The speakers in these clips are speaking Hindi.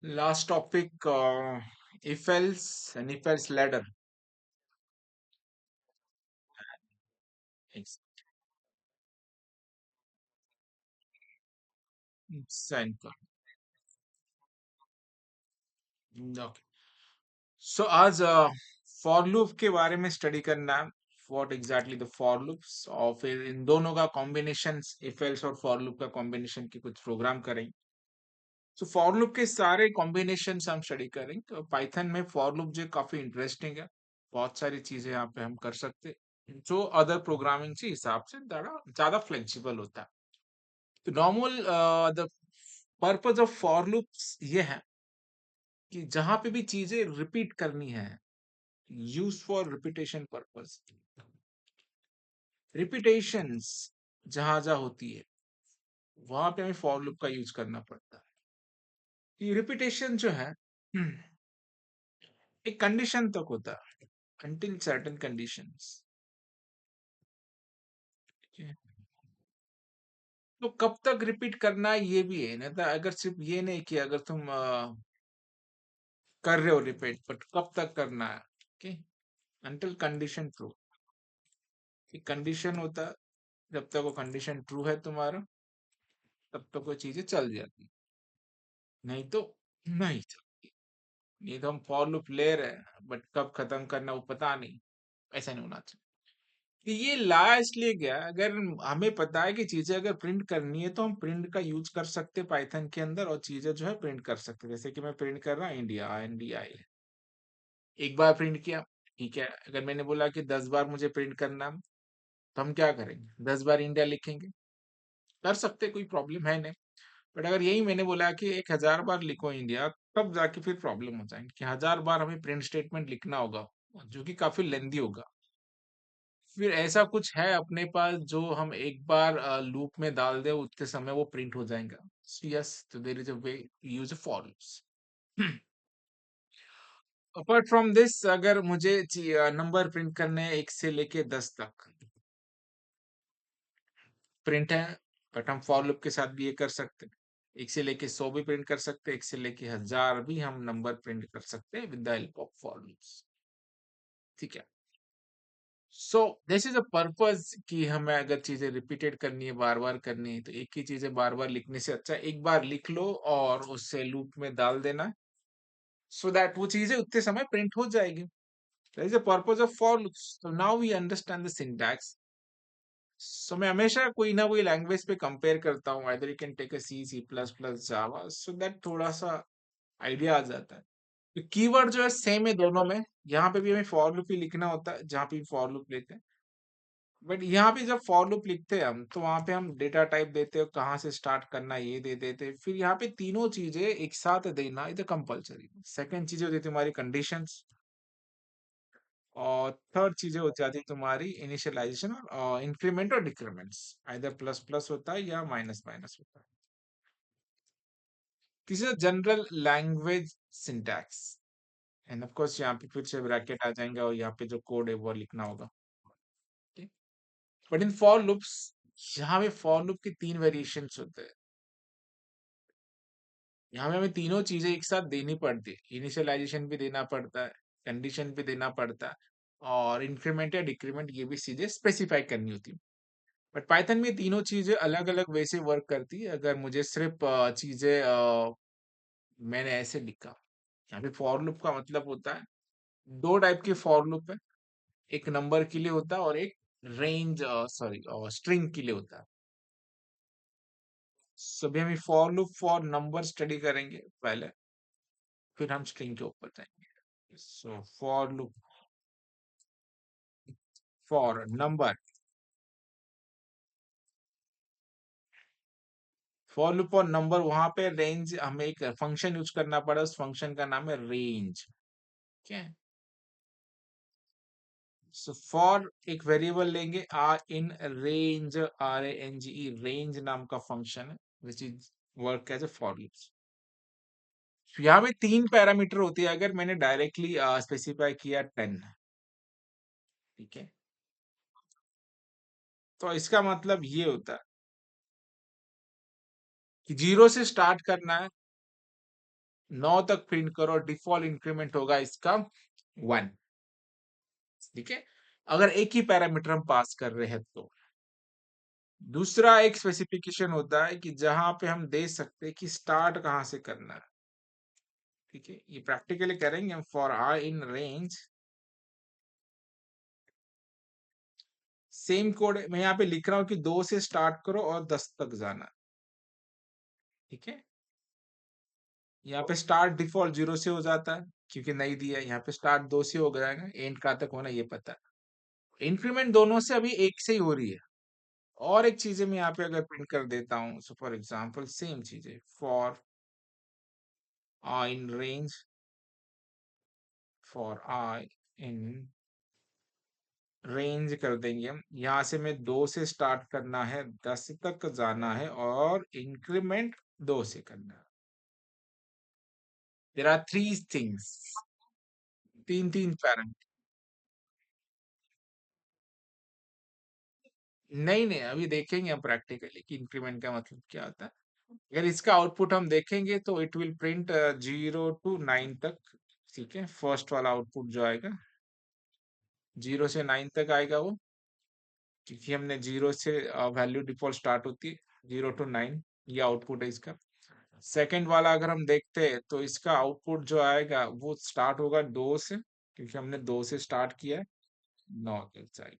Last topic, if else and if else ladder. Ex- Example. Okay. So आज फॉर लूप के बारे में स्टडी करना है. What exactly the for loops और फिर इन दोनों का कॉम्बिनेशन, इफ एल्स और फॉर लूप का कॉम्बिनेशन की कुछ प्रोग्राम करेंगे. तो फॉर लूप के सारे कॉम्बिनेशन हम स्टडी करेंगे. तो पाइथन में फॉर लूप जो काफी इंटरेस्टिंग है. बहुत सारी चीजें यहाँ पे हम कर सकते हैं जो अदर प्रोग्रामिंग के हिसाब से ज्यादा फ्लेक्सिबल होता है. तो normal the purpose of for loops ये है कि जहां पे भी चीजें रिपीट करनी है, use for repetition purpose. Repetitions जहां जहां होती है वहां पे हमें फॉर लूप का यूज करना पड़ता है. ये रिपीटेशन जो है एक कंडीशन तक होता है, until certain conditions. तो कब तक रिपीट करना है ये भी है ना. तो अगर सिर्फ ये नहीं कि अगर तुम कर रहे हो रिपीट, बट कब तक करना है. ओके. until condition true. एक कंडीशन होता है, जब तक वो कंडीशन ट्रू है तुम्हारा तब तक वो चीजें चल जाती. नहीं तो नहीं चलती. ये तो हम फॉर लूप ले रहे हैं बट कब खत्म करना वो पता नहीं. ऐसा नहीं होना चाहिए. कि ये लाया इसलिए गया, अगर हमें पता है कि चीजें अगर प्रिंट करनी है तो हम प्रिंट का यूज कर सकते पाइथन के अंदर और चीजें जो है प्रिंट कर सकते. जैसे कि मैं प्रिंट कर रहा हूँ इंडिया, INDI. एक बार प्रिंट किया, ठीक है. अगर मैंने बोला कि 10 बार मुझे प्रिंट करना है, तो हम क्या करेंगे, 10 बार इंडिया लिखेंगे. कर सकते, कोई प्रॉब्लम है नहीं. बट अगर यही मैंने बोला कि 1000 बार लिखो इंडिया, तब जाके फिर प्रॉब्लम हो जाएंगे कि 1000 बार हमें प्रिंट स्टेटमेंट लिखना होगा, जो कि काफी लेंदी होगा. फिर ऐसा कुछ है अपने पास जो हम एक बार लूप में डाल दे उतने समय वो प्रिंट हो जाएगा. यस, तो there is a way use for loops. Apart from this, अगर मुझे नंबर प्रिंट करने हैं 1 से लेके 10 तक प्रिंट है, बट हम फॉर लूप के साथ भी ये कर सकते हैं. 1 से लेके 100 भी प्रिंट कर सकते हैं, 1 से लेके 1000 भी हम नंबर प्रिंट कर सकते हैं with the help of for loops. ठीक है. So this is a purpose कि हमें अगर चीजें रिपीटेड करनी है, बार बार करनी है, तो एक ही चीजें बार बार लिखने से अच्छा एक बार लिख लो और उससे लूप में डाल देना, सो दैट वो चीजें उतने समय प्रिंट हो जाएगी. That is the purpose of for loops. So now we understand the syntax. So मैं हमेशा कोई ना कोई लैंग्वेज पे कंपेयर करता हूँ, either you can take a C++, Java, so that थोड़ा सा आइडिया आ जाता है. तो कीवर्ड जो है सेम है दोनों में. यहाँ पे भी हमें फॉर लूप ही लिखना होता है जहाँ पे भी फॉर लूप लेते हैं. बट यहाँ पे जब फॉर लूप लिखते हैं हम, तो वहां पे हम डेटा टाइप देते हैं, कहाँ से स्टार्ट करना है ये दे देते हैं. फिर यहाँ पे तीनों चीजें एक साथ देना इधर कंपलसरी. सेकंड चीजें होती है तुम्हारी कंडीशंस, और थर्ड चीजें हो जाती है तुम्हारी इनिशियलाइजेशन और इंक्रीमेंट और डिक्रीमेंट्स. आइदर प्लस प्लस होता है या माइनस माइनस होता है. This is general language syntax. End of course यहाँ पे फिर से ब्रैकेट आ जाएंगे और यहाँ पे जो कोड है वो लिखना होगा. बट इन फॉर लूप्स, यहाँ पे फॉर लूप के तीन वेरिएशंस होते हैं. यहाँ पे हमें तीनों चीजें एक साथ देनी पड़ती है. इनिशियलाइजेशन भी देना पड़ता है, कंडीशन भी देना पड़ता है, और इंक्रीमेंट या डिक्रीमेंट ये भी चीजें स्पेसिफाई करनी होती है. बट पाइथन में तीनों चीजें अलग अलग वे से वर्क करती है. अगर मुझे सिर्फ चीजें मैंने ऐसे लिखा, यहाँ पे फॉर लूप का मतलब होता है, दो टाइप के फॉर लूप है. एक नंबर के लिए होता है और एक रेंज, सॉरी, स्ट्रिंग के लिए होता है. सभी हम for loop for number study करेंगे पहले, फिर हम स्ट्रिंग के ऊपर जाएंगे. So for loop for number. For loop for number, वहां पे रेंज हमें एक फंक्शन यूज करना पड़ा, उस फंक्शन का नाम है रेंज. ठीक है. सो फॉर एक वेरिएबल लेंगे RIN, रेंज नाम का फंक्शन है which is work as a for loop. यहाँ पे तीन पैरामीटर होती है. अगर मैंने डायरेक्टली स्पेसिफाई किया 10, ठीक है, तो इसका मतलब ये होता है कि 0 से स्टार्ट करना है, 9 तक प्रिंट करो, डिफॉल्ट इंक्रीमेंट होगा इसका 1। ठीक है, अगर एक ही पैरामीटर हम पास कर रहे हैं तो। दूसरा एक स्पेसिफिकेशन होता है कि जहां पे हम दे सकते हैं कि स्टार्ट कहां से करना है। ठीक है, ये प्रैक्टिकली करेंगे हम। For I in range, same code मैं यहाँ पे लिख रहा हूँ कि 2 से स्टार्ट करो और 10 तक जाना। ठीक है, यहाँ पे स्टार्ट डिफॉल्ट 0 से हो जाता है क्योंकि नहीं दिया। यहाँ पे स्टार्ट 2 से हो जाएगा, एंड कहाँ तक होना ये पता है। इंक्रीमेंट दोनों से अभी एक से ही हो रही है। और एक चीजें मैं यहाँ पे अगर प्रिंट कर देता हूँ, सो फॉर एग्जाम्पल सेम चीजें for I in range, for I in range कर देंगे हम। यहाँ से मैं 2 से स्टार्ट करना है, 10 तक जाना है और इंक्रीमेंट 2 से करना है। देयर आर थ्री थिंग्स, तीन तीन पैरामीटर। नहीं नहीं, अभी देखेंगे हम प्रैक्टिकली कि इंक्रीमेंट का मतलब क्या होता है। अगर इसका आउटपुट हम देखेंगे तो इट विल प्रिंट 0 to 9 तक। ठीक है, फर्स्ट वाला आउटपुट जो आएगा 0 से 9 तक आएगा वो, क्योंकि हमने 0 से वैल्यू डिफॉल्ट स्टार्ट होती है 0 to 9। ये आउटपुट है इसका। सेकंड वाला अगर हम देखते हैं तो इसका आउटपुट जो आएगा वो स्टार्ट होगा 2 से, क्योंकि हमने 2 से स्टार्ट किया है, 9 तक जाएगा।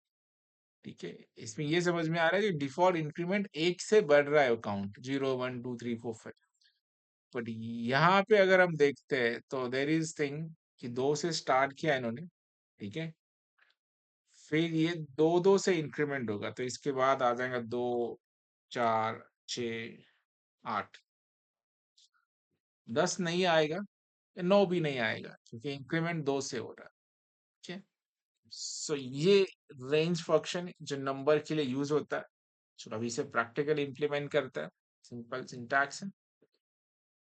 ठीक है, इसमें ये समझ में आ रहा है कि डिफॉल्ट इंक्रीमेंट 1 से बढ़ रहा है काउंट, 0 1 2 3 4 5। बट यहाँ पे अगर हम देखते हैं तो देर इज थिंग कि 2 से स्टार्ट किया इन्होंने। ठीक है, फिर ये 2 2 से इंक्रीमेंट होगा, तो इसके बाद आ जाएगा 2 4 6 8। 10 नहीं आएगा, 9 भी नहीं आएगा, क्योंकि इंक्रीमेंट 2 से हो रहा है। ठीक है, सो ये रेंज फंक्शन जो नंबर के लिए यूज होता है, सो अभी से प्रैक्टिकली इंप्लीमेंट करता है। सिंपल सिंटैक्स है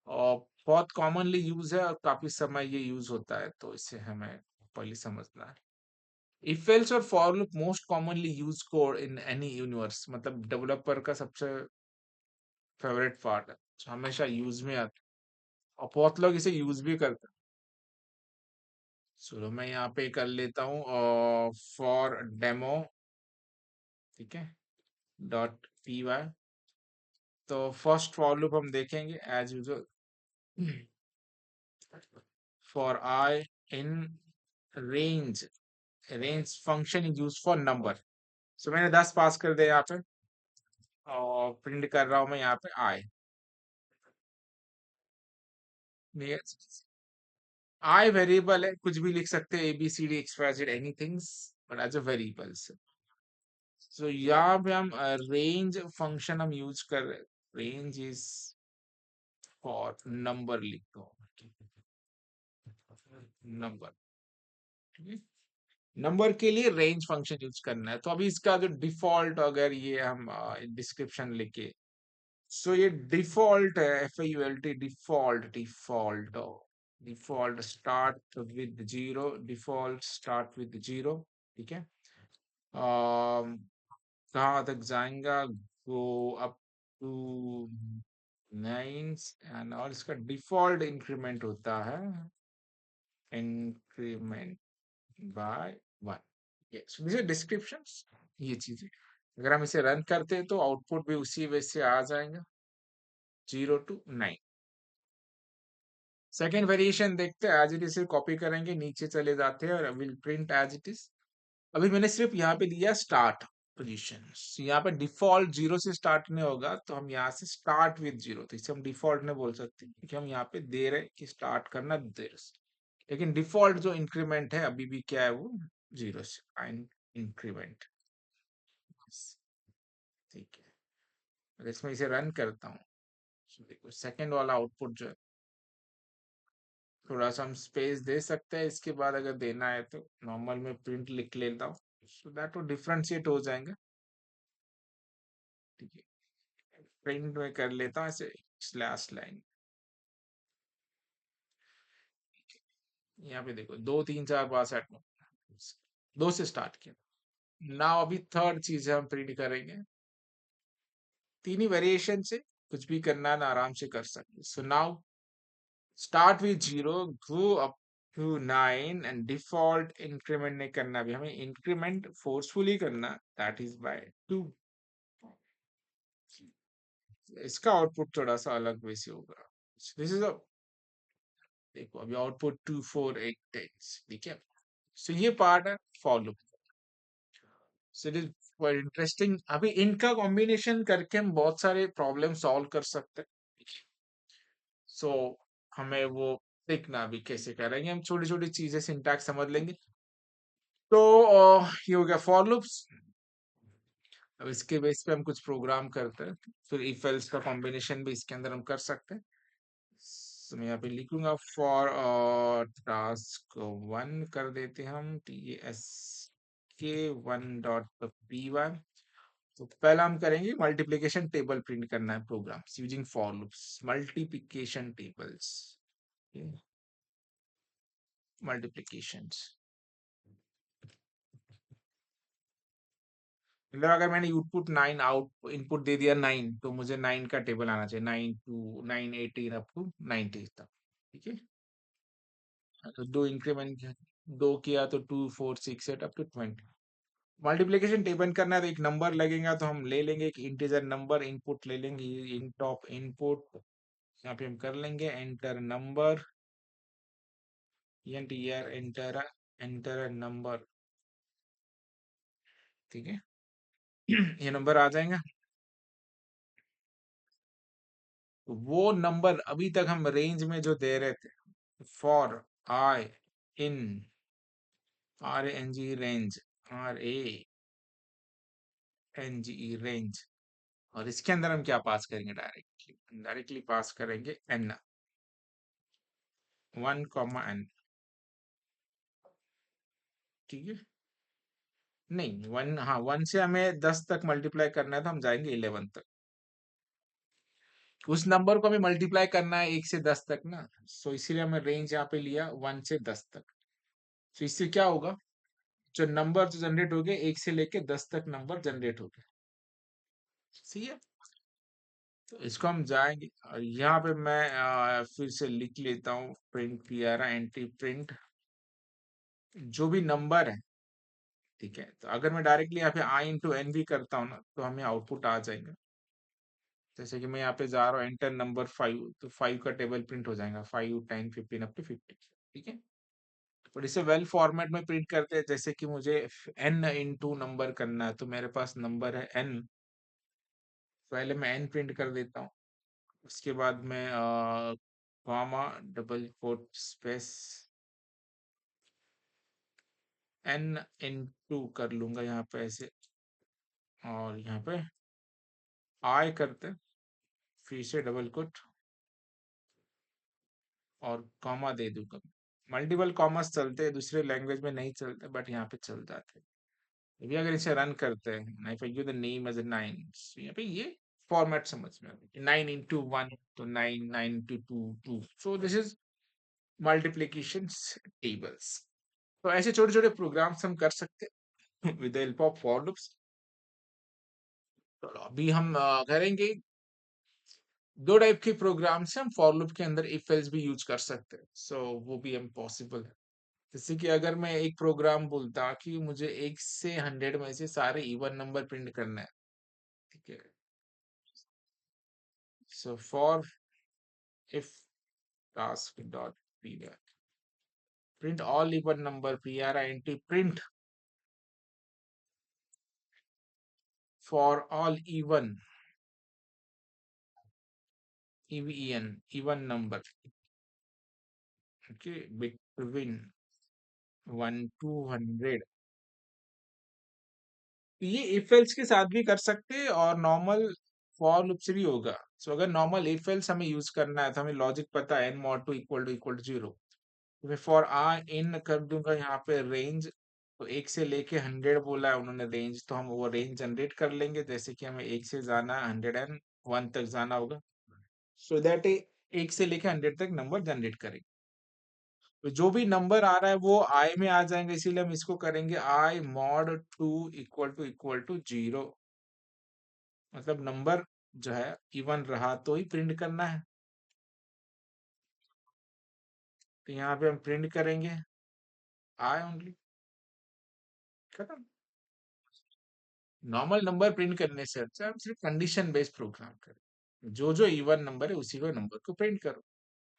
और बहुत कॉमनली यूज है और काफी समय ये यूज होता है, तो इसे हमें पहले समझना है। इफ एल्स और for loop most commonly use code in any universe, मतलब डेवलपर का सबसे फेवरेट पार्ट है, जो हमेशा यूज में आता है और बहुत लोग इसे यूज भी करते हैं। चलो मैं यहाँ पे कर लेता हूँ फॉर डेमो। ठीक है, डॉट पी वाई। तो फर्स्ट फॉर लूप हम देखेंगे as usual. For I in range, range function is use for number. So मैंने 10 पास कर दिया यहाँ पे और प्रिंट कर रहा हूँ मैं यहाँ पे आई। आई वेरिएबल है, कुछ भी लिख सकते हैं, ABCD XYZ anythings, but as a variables. So यहाँ पे हम रेंज फंक्शन हम यूज कर रहे हैं। रेंज इज फॉर नंबर लिख दो, नंबर। नंबर के लिए रेंज फंक्शन यूज करना है। तो अभी इसका जो डिफॉल्ट, अगर ये हम डिस्क्रिप्शन लिखे, सो ये डिफॉल्ट है, FAULT, default default default start with 0, default start with 0। ठीक है, कहाँ तक जाएगा, गो अप टू 9 एंड, और इसका डिफॉल्ट इंक्रीमेंट होता है इंक्रीमेंट बाय 1। ये सुनिए डिस्क्रिप्शंस, ये चीजें अगर हम इसे रन करते हैं तो आउटपुट भी उसी वे से आ जाएगा, 0 to 9। सेकेंड वेरिएशन देखते हैं, एज इट इज कॉपी करेंगे, नीचे चले जाते हैं और will print as it is. अभी मैंने सिर्फ यहाँ पे दिया स्टार्ट पोजीशन, यहाँ पे डिफॉल्ट 0 से स्टार्ट नहीं होगा, तो हम यहाँ से स्टार्ट विद 0, तो इसे हम डिफॉल्ट नहीं बोल सकते क्योंकि हम यहाँ पे दे रहे हैं कि स्टार्ट करना 0 से। लेकिन डिफॉल्ट जो इंक्रीमेंट है अभी भी क्या है, वो 0 से इंक्रीमेंट। ठीक है, अगर इसमें इसे रन करता हूँ तो देखो सेकेंड वाला आउटपुट जो है, थोड़ा सा हम स्पेस दे सकते हैं इसके बाद, अगर देना है तो नॉर्मल में प्रिंट लिख लेता हूँ, सो दैट वो डिफ्रेंशिएट हो जाएंगे। ठीक है, प्रिंट में कर लेता हूँ ऐसे स्लैश लाइन। यहाँ पे देखो 2 3 4 5 8 9, 2 से स्टार्ट किया। नाउ अभी थर्ड चीज हम प्रिंट करेंगे, तीन ही वेरिएशन से कुछ भी करना है ना, आराम से कर सकते। So now start with 0, go up to 9 and default increment नहीं करना, भी हमें इंक्रीमेंट फोर्सफुली करना, दैट इज बाय 2। इसका आउटपुट थोड़ा सा अलग वैसे होगा। दिस इज अ, देखो अभी आउटपुट 24810, ठीक है। सो ये पार्ट है follow. So it is quite interesting. अभी इनका कॉम्बिनेशन करके हम बहुत सारे प्रॉब्लम सॉल्व कर सकते हैं। सो हमें वो सीखना अभी कैसे करेंगे, हम छोटी छोटी चीजें सिंटैक्स समझ लेंगे। तो ये हो गया फॉर लूप्स। अब इसके बेस पे हम कुछ प्रोग्राम करते हैं, फिर इफ एल्स का कॉम्बिनेशन भी इसके अंदर हम कर सकते हैं। So, मैं यहाँ पे लिखूंगा फॉर टास्क 1 कर देते हैं हम, task1.py। तो पहला हम करेंगे मल्टीप्लिकेशन टेबल प्रिंट करना है program using for loops, multiplication tables, multiplications. मतलब अगर मैंने इनपुट 9 आउट इनपुट दे दिया 9, तो मुझे 9 का टेबल आना चाहिए, 9 टू 9 18 अप टू 90 तक, ठीक है। तो दो इंक्रीमेंट, दो किया तो 2 4 6 8 अप टू 20। मल्टीप्लिकेशन टेबल करना है तो एक नंबर लगेगा, तो हम ले लेंगे एक इंटीजर नंबर, इनपुट ले लेंगे, इंट ऑफ इनपुट यहाँ पे हम कर लेंगे enter number, enter enter number, ठीक है। ये नंबर आ जाएगा। तो वो नंबर अभी तक हम रेंज में जो दे रहे थे, for I in RANG range, RANGE range, और इसके अंदर हम क्या पास करेंगे, डायरेक्टली पास करेंगे n, 1, n, ठीक है। नहीं 1, हाँ 1 से हमें 10 तक मल्टीप्लाई करना है, तो हम जाएंगे 11 तक। उस नंबर को हमें मल्टीप्लाई करना है 1 से 10 तक ना, सो इसीलिए हमें रेंज यहाँ पे लिया 1 से 10 तक। तो इससे क्या होगा, जो नंबर जो जनरेट हो गए 1 से लेके 10 तक नंबर जनरेट हो गए, सही है। तो इसको हम जाएंगे और यहाँ पे मैं फिर से लिख लेता हूँ प्रिंट पीआर एंटी प्रिंट जो भी नंबर है, ठीक है। तो अगर मैं डायरेक्टली यहाँ पे आई इंटू एन भी करता हूँ ना, तो हमें आउटपुट आ जाएगा। जैसे कि मैं यहाँ पे जा रहा हूँ एंटर नंबर 5, तो 5 का टेबल प्रिंट हो जाएगा, 5 10 15 अप टू 50, ठीक है। और इसे वेल फॉर्मेट में प्रिंट करते हैं, जैसे कि मुझे एन इंटू नंबर करना है, तो मेरे पास नंबर है एन, पहले मैं एन प्रिंट कर देता हूँ। उसके बाद मैं comma double quote space N into कर लूंगा यहाँ पे ऐसे, और यहाँ पे आई करते हैं, फिर से डबल कोट और कॉमा दे दूंगा। मल्टीपल कॉमर्स चलते हैं, दूसरे लैंग्वेज में नहीं चलते, बट यहाँ पे चल जाते हैं। अभी अगर इसे रन करते हैं, if I give the name as 9, यहाँ पे ये फॉर्मेट समझ में आ गया, 9 इंटू 1 तो 9, 9 into 2 2, so this is multiplication tables. तो ऐसे छोटे छोटे प्रोग्राम्स हम कर सकते हैं with the help of for loops. तो अभी हम करेंगे दो टाइप के प्रोग्राम से हम फॉर लूप के अंदर इफ एल्स भी यूज कर सकते हैं, सो वो भी हम पॉसिबल है। जैसे कि अगर मैं एक प्रोग्राम बोलता कि मुझे 1 से 100 में से सारे इवन नंबर प्रिंट करना है, ठीक है। So for if task dot P print all even number PRINT print for all even EVEN even number, okay, between 1 to 100। ये इफ एल्स के साथ भी कर सकते हैं और नॉर्मल फॉर लूप से भी होगा। सो अगर नॉर्मल इफ एल्स हमें यूज करना है, तो हमें लॉजिक पता है, n mod 2 इक्वल टू 0, तो मैं फॉर आई इन कर दूंगा यहाँ पे रेंज। तो 1 से लेके 100 बोला है उन्होंने रेंज, तो हम वो रेंज जनरेट कर लेंगे, जैसे कि हमें 1 से जाना है 101 तक जाना होगा, सो दैट 1 से लेके 100 तक नंबर जनरेट करेंगे। तो जो भी नंबर आ रहा है वो आई में आ जाएंगे, इसीलिए हम इसको करेंगे आई मॉड 2 इक्वल टू 0। मतलब नंबर जो है इवन रहा तो ही प्रिंट करना है। तो यहाँ पे हम प्रिंट करेंगे आई ओनली, खत्म। नॉर्मल नंबर प्रिंट करने से अच्छा हम सिर्फ कंडीशन बेस्ड प्रोग्राम करें, जो जो इवन नंबर है उसी को नंबर को प्रिंट करो।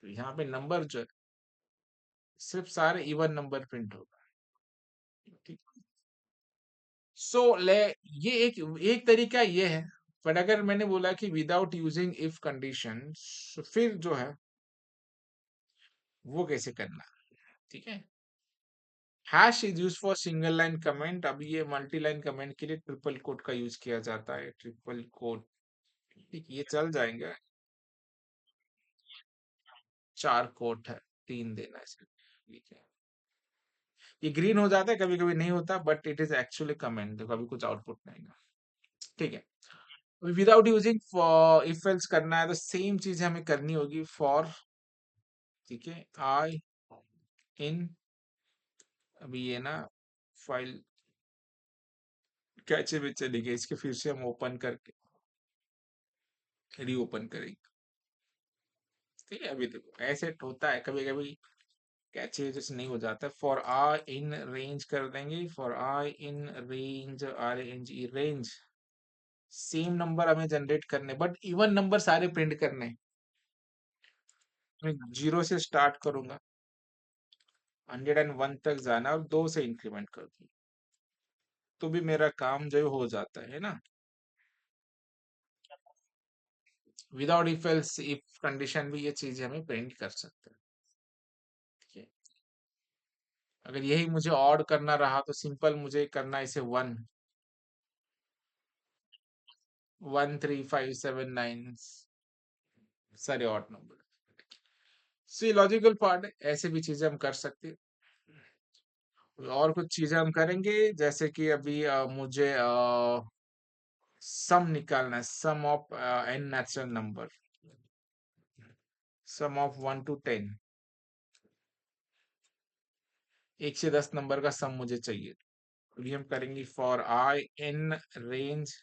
तो यहाँ पे नंबर जो है सिर्फ सारे इवन नंबर प्रिंट होगा, ठीक। सो ले ये एक एक तरीका ये है। पर अगर मैंने बोला कि विदाउट यूजिंग इफ कंडीशन, फिर जो है वो कैसे करना, ठीक है। Hash is use for single line comment, अभी ये मल्टी लाइन कमेंट के लिए ट्रिपल कोट का यूज किया जाता है, ट्रिपल कोट, ठीक, ये चल जाएंगे। 4 कोट है, 3 देना है सिर्फ, ठीक है। ये ग्रीन हो जाता है, कभी कभी नहीं होता, but it is actually comment, कभी कुछ आउटपुट नहीं है, ठीक है। विदाउट यूजिंग इफ एल्स करना है तो सेम चीज हमें करनी होगी फॉर, ठीक है। आई इन, अभी ये ना फाइल कैचे में चली गई, इसके फिर से हम ओपन करके रीओपन करेंगे, ठीक है। अभी देखो ऐसे होता है कभी कभी, कैचे जैसे नहीं हो जाता। फॉर आई इन रेंज कर देंगे, for I in range, R N G range, same number हमें जनरेट करने, बट इवन नंबर सारे प्रिंट करने हैं। मैं 0 से स्टार्ट करूंगा, 101 तक जाना और 2 से इंक्रीमेंट कर दूंगा, तो भी मेरा काम जो है हो जाता है ना। Without if else if condition भी ये चीज हमें प्रिंट कर सकते हैं, ठीक है। अगर यही मुझे ऑड करना रहा तो सिंपल मुझे करना है इसे 1, 1 3 5 7 9, सारे ऑड नंबर। सी लॉजिकल पार्ट है, ऐसे भी चीजें हम कर सकते हैं। और कुछ चीजें हम करेंगे, जैसे कि अभी मुझे सम निकालना है, sum of N natural number, sum of 1 to 10, 1 से 10 नंबर का सम मुझे चाहिए। अभी हम करेंगे फॉर आई इन रेंज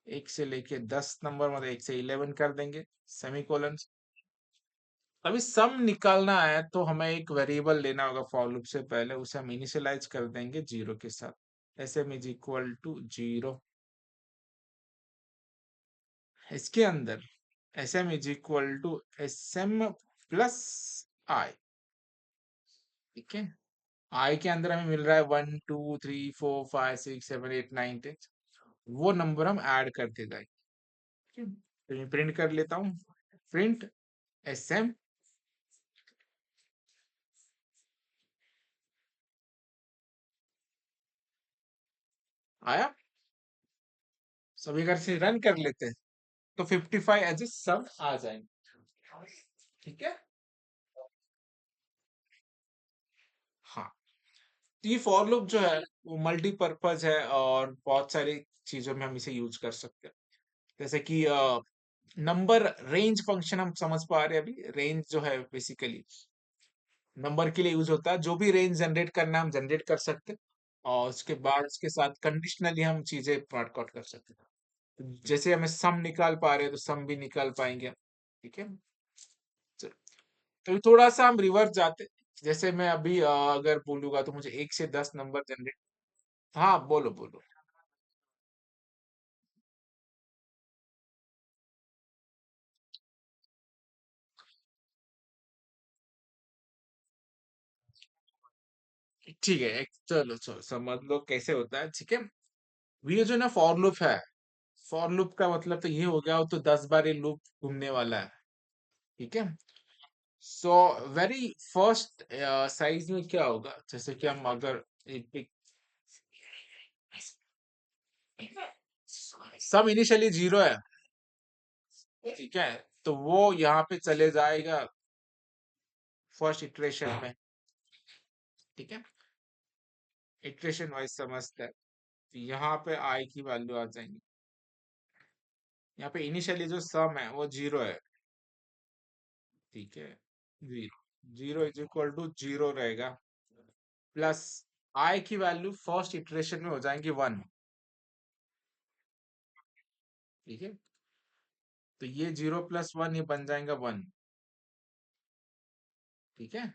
1 से लेके 10 नंबर, मतलब 1 से 11 कर देंगे, सेमीकोलन। अभी सम निकालना है तो हमें एक वेरिएबल लेना होगा फॉर लूप से पहले, उसे हम इनिशियलाइज कर देंगे 0 के साथ, S M is equal to 0। इसके अंदर S M is equal to S M plus I, ठीक है। आई के अंदर हमें मिल रहा है 1 2 3 4 5 6 7 8 9 10, वो नंबर हम ऐड करते जाएंगे, ठीक है। तो मैं प्रिंट कर लेता हूँ, प्रिंट एस एम, आया। सभी अगर से रन कर लेते हैं तो 55 एज ए सम आ जाएंगे, ठीक है। हाँ, तो ये फॉर लूप जो है वो मल्टीपर्पज है और बहुत सारी चीजों में हम इसे यूज कर सकते हैं। जैसे कि नंबर रेंज फंक्शन हम समझ पा रहे हैं, अभी रेंज जो है बेसिकली नंबर के लिए यूज होता है, जो भी रेंज जनरेट करना है हम जनरेट कर सकते हैं, और उसके बाद उसके साथ कंडीशनली हम चीजें प्लॉट आउट कर सकते हैं। तो जैसे हमें सम निकाल पा रहे हैं तो सम भी निकाल पाएंगे, ठीक है। चलो, तो थोड़ा सा हम रिवर्स जाते, जैसे मैं अभी अगर बोलूंगा तो मुझे 1 से 10 नंबर जनरेट, हाँ बोलो बोलो। ठीक है, चलो चलो समझ लो कैसे होता है, ठीक है। ये जो ना फॉर लूप है, फॉर लूप का मतलब तो ये हो गया, वो तो 10 बार ये लूप घूमने वाला है, ठीक है। सो वेरी फर्स्ट साइज में क्या होगा, जैसे कि हम अगर सब इनिशियली 0 है, ठीक है, तो वो यहाँ पे चले जाएगा फर्स्ट इटरेशन में, ठीक है। इटरेशन वाइज समझते हैं, तो यहाँ पे आई की वैल्यू आ जाएंगी, यहाँ पे इनिशियली जो सम है वो 0 है, ठीक है। 0 इज इक्वल टू 0 रहेगा, प्लस आई की वैल्यू फर्स्ट इटरेशन में हो जाएंगी 1, ठीक है। तो ये 0 + 1 ये बन जाएगा 1, ठीक है।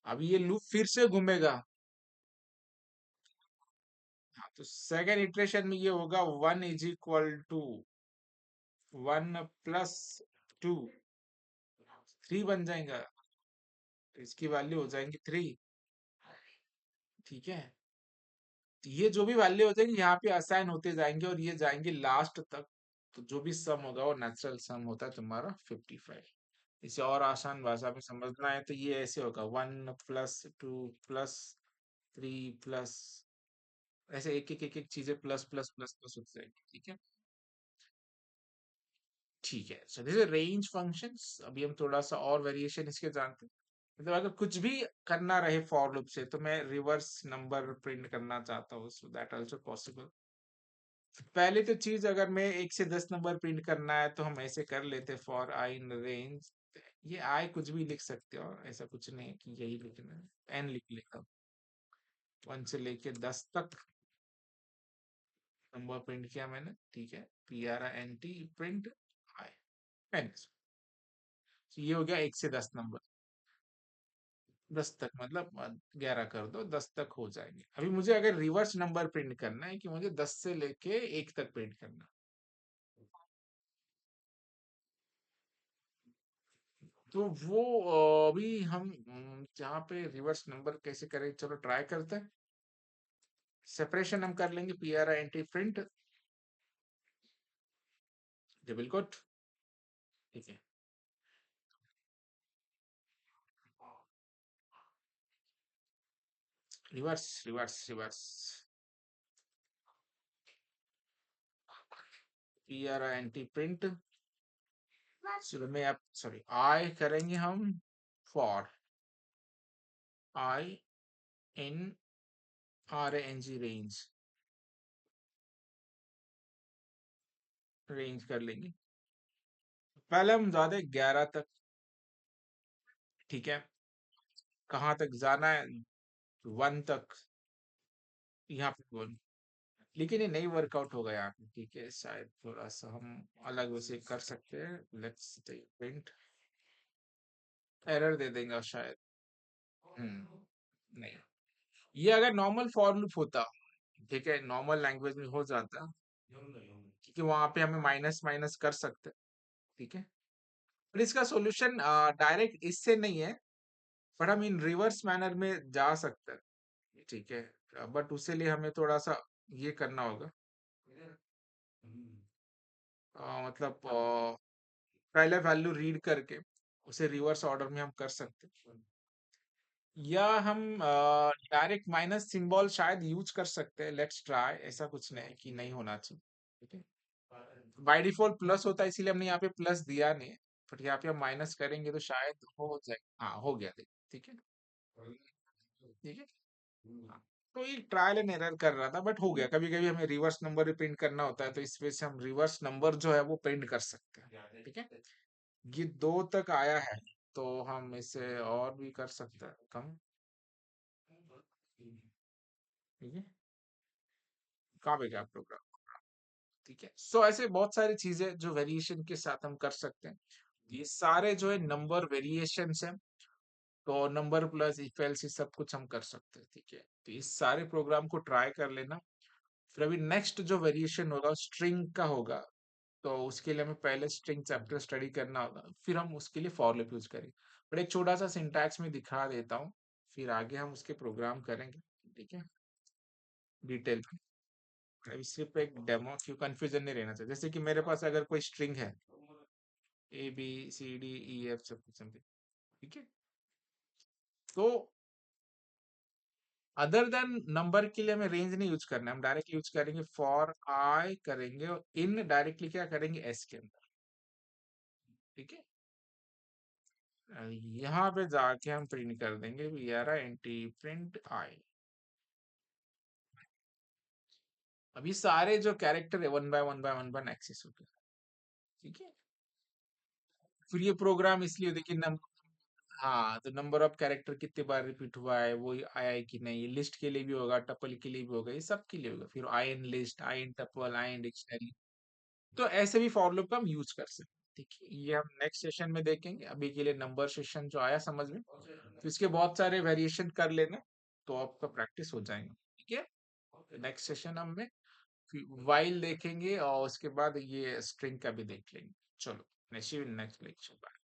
अब ये लूप फिर से घूमेगा। हाँ, तो सेकेंड इटरेशन में ये होगा 1 = 1 + 2, 3 बन जाएगा। तो इसकी वैल्यू हो जाएंगी 3। ठीक है। तो ये जो भी वैल्यू हो जाएंगी यहाँ पे असाइन होते जाएंगे और ये जाएंगे लास्ट तक। तो जो भी सम होगा वो नेचुरल सम होता है तुम्हारा 55। इसे और आसान भाषा में समझना है तो ये ऐसे होगा 1 + 2 + 3 प्लस, ऐसे एक एक एक एक चीजें प्लस प्लस प्लस प्लस होती जाएगी। ठीक है। ठीक है, so this is range functions. अभी हम थोड़ा सा और वेरिएशन इसके जानते हैं। मतलब अगर कुछ भी करना रहे फॉर लूप से तो मैं रिवर्स नंबर प्रिंट करना चाहता हूँ, सो दैट आल्सो पॉसिबल। पहले तो चीज, अगर मैं 1 से 10 नंबर प्रिंट करना है तो हम ऐसे कर लेते फॉर आई इन रेंज। ये आई कुछ भी लिख सकते हो, ऐसा कुछ नहीं है कि यही लिखना है। एन लिख लेता, 1 से लेके 10 तक नंबर प्रिंट किया मैंने। ठीक है, PRINT प्रिंट आई एन। ये हो गया 1 से 10 नंबर। 10 तक मतलब 11 कर दो, 10 तक हो जाएंगे। अभी मुझे अगर रिवर्स नंबर प्रिंट करना है कि मुझे 10 से लेके 1 तक प्रिंट करना, तो वो अभी हम जहाँ पे रिवर्स नंबर कैसे करें, चलो ट्राई करते हैं। सेपरेशन हम कर लेंगे, PRINT प्रिंट डबल कोट। ठीक है, reverse reverse reverse, PRINT print. चलो मैं आप सॉरी आई करेंगे हम फॉर INRANG रेंज, रेंज कर लेंगे। पहले हम ज्यादा 11 तक। ठीक है, कहाँ तक जाना है? 1 तक। यहाँ पे बोल, लेकिन ये नहीं वर्कआउट होगा यहाँ पे। ठीक है, शायद थोड़ा सा हम अलग वैसे कर सकते हैं। लेट्स प्रिंट, एरर दे देगा शायद। नहीं, ये अगर नॉर्मल फॉर लूप होता, ठीक है, नॉर्मल लैंग्वेज में हो जाता, क्योंकि वहां पे हमें माइनस माइनस कर सकते। ठीक है, पर इसका सॉल्यूशन डायरेक्ट इससे नहीं है, पर हम इन रिवर्स मैनर में जा सकते हैं। ठीक है, बट उसके लिए हमें थोड़ा सा ये करना होगा। मतलब पहले वैल्यू रीड करके उसे रिवर्स ऑर्डर में हम कर सकते हैं, या हम डायरेक्ट माइनस सिंबल शायद यूज कर सकते हैं। लेट्स ट्राई, ऐसा कुछ नहीं है कि नहीं होना चाहिए। ठीक है, बाय डिफॉल्ट प्लस होता है, इसीलिए हमने यहाँ पे प्लस दिया नहीं है। बट यहाँ पे हम माइनस करेंगे तो शायद हो जाए। हाँ, हो गया, देख। ठीक है। ठीक है। हाँ, तो ये ट्रायल एंड एरर कर रहा था, बट हो गया। कभी कभी हमें रिवर्स नंबर भी प्रिंट करना होता है, तो इस वजह से हम रिवर्स नंबर जो है वो प्रिंट कर सकते हैं। ठीक है, ये 2 तक आया है, तो हम इसे और भी कर सकते हैं कम। ठीक है, कहाँ पे गया प्रोग्राम? ठीक है, सो ऐसे बहुत सारी चीजें जो वेरिएशन के साथ हम कर सकते हैं। ये सारे जो है नंबर वेरिएशन है, तो नंबर प्लस इफ एल्स ये सब कुछ हम कर सकते हैं। ठीक है, तो इस सारे प्रोग्राम को ट्राई कर लेना। फिर अभी नेक्स्ट जो वेरिएशन होगा स्ट्रिंग का होगा, तो उसके लिए हमें पहले स्ट्रिंग चैप्टर स्टडी करना होगा, फिर हम उसके लिए फॉर लूप यूज करेंगे। बट एक छोटा सा सिंटैक्स में दिखा देता हूँ, फिर आगे हम उसके प्रोग्राम करेंगे। ठीक है, डिटेल में। अभी सिर्फ एक डेमो, क्यों कंफ्यूजन नहीं रहना चाहिए। जैसे कि मेरे पास अगर कोई स्ट्रिंग है ABCDEF सब कुछ समथिंग। ठीक है, तो अदर देन नंबर के लिए हमें रेंज नहीं यूज करना है, हम डायरेक्ट यूज करेंगे फॉर आई करेंगे, और इन डायरेक्टली क्या करेंगे एस के अंदर। ठीक है, यहाँ पे जाके हम प्रिंट कर देंगे PRINT प्रिंट आई। अभी सारे जो कैरेक्टर है वन बाय वन एक्सेस हो गए। ठीक है, फिर ये प्रोग्राम इसलिए होता है कि हाँ, तो नंबर ऑफ कैरेक्टर कितने बार रिपीट हुआ है वो आया है कि नहीं, लिस्ट के लिए भी होगा, टपल के लिए भी होगा, ये सब के लिए होगा। फिर I in list, I in tuple, I in dictionary. तो ऐसे भी फॉर लूप का हम यूज कर सकते हैं। ठीक है, ये हम नेक्स्ट सेशन में देखेंगे। अभी के लिए नंबर सेशन जो आया समझ में, तो इसके बहुत सारे वेरिएशन कर लेना, तो आपका प्रैक्टिस हो जाएंगे। ठीक है, नेक्स्ट सेशन हम में वाइल देखेंगे और उसके बाद ये स्ट्रिंग का भी देख लेंगे। चलो, नेक्स्ट नेक्स्ट लेक्चर।